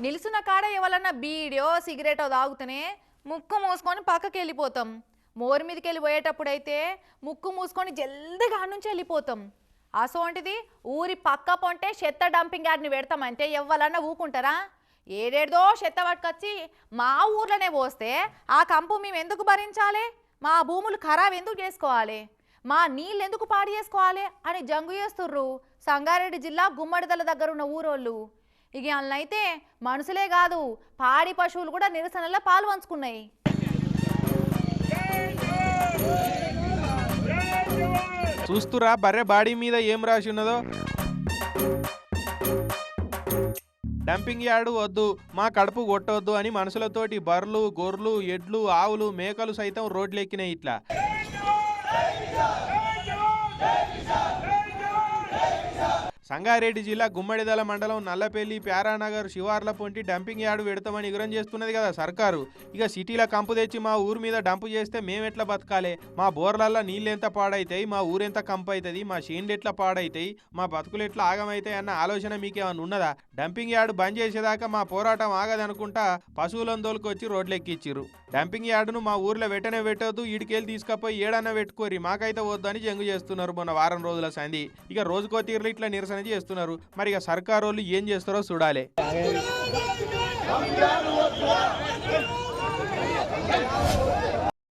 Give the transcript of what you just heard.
నిలుసున్న కాడ ఎవరన్నా బీడియో సిగరెటో తాగుతూనే ముక్కు మూసుకొని పక్కకి వెళ్ళిపోతాం. మోరు మీదకి వెళ్ళి పోయేటప్పుడైతే ముక్కు మూసుకొని జల్దిగా నుంచి వెళ్ళిపోతాం. అసోంటిది ఊరి పక్క పొంటే చెత్త డంపింగ్ యార్డ్ని పెడతామంటే ఎవ్వరన్నా ఊకుంటారా? ఏడేదో చెత్త పట్టుకొచ్చి మా ఊర్లోనే పోస్తే ఆ కంపు మేము ఎందుకు భరించాలి? మా భూములు ఖరాబ్ ఎందుకు చేసుకోవాలి? మా నీళ్ళు ఎందుకు పాడు చేసుకోవాలి అని జంగు చేస్తుర్రు సంగారెడ్డి జిల్లా గుమ్మడిదల దగ్గర ఉన్న ఊరోళ్ళు. ఇక అన్నైతే మనుషులే కాదు పాడి పశువులు కూడా నిరసనలో పాలు పంచుకున్నాయి. చూస్తురా బర్రె బాడీ మీద ఏం రాసి ఉన్నదో. డంపింగ్ యార్డు వద్దు, మా కడుపు కొట్టవద్దు అని మనుషులతోటి బర్రెలు, గొర్రెలు, ఎడ్లు, ఆవులు, మేకలు సైతం రోడ్లెక్కినాయి. ఇట్లా సంగారెడ్డి జిల్లా గుమ్మడిదల మండలం నల్లపల్లి ప్యారానగర్ శివార్ల పొంటి డంపింగ్ యార్డు పెడతామని ఎగురం చేస్తున్నది కదా సర్కారు. ఇక సిటీలో కంపు తెచ్చి మా ఊరు మీద డంపు చేస్తే మేమెట్లా బతకాలి? మా బోర్లల్లో నీళ్ళు ఎంత పాడైతాయి, మా ఊరెంత కంపు అవుతుంది, మా చేన్లు ఎట్లా పాడైతాయి, మా బతుకులు ఎట్లా ఆగమవుతాయి అన్న ఆలోచన మీకేమన్నా ఉన్నదా? డంపింగ్ యార్డు బంద్ చేసేదాకా మా పోరాటం ఆగదనుకుంటా పశువులను తోలుకొచ్చి రోడ్లెక్కిచ్చిర్రు. డంపింగ్ యార్డును మా ఊర్లో వెంటనే పెట్టొద్దు, ఈడికెళ్ళి తీసుకపోయి ఏడన్నా పెట్టుకోరి, మాకైతే వద్దని జంగు చేస్తున్నారు మొన్న వారం రోజుల సంధి. ఇక రోజుకో తీరులో ఇట్లా నిరసన చేస్తున్నారు. మరి ఇక సర్కారు వాళ్ళు ఏం చేస్తారో చూడాలి.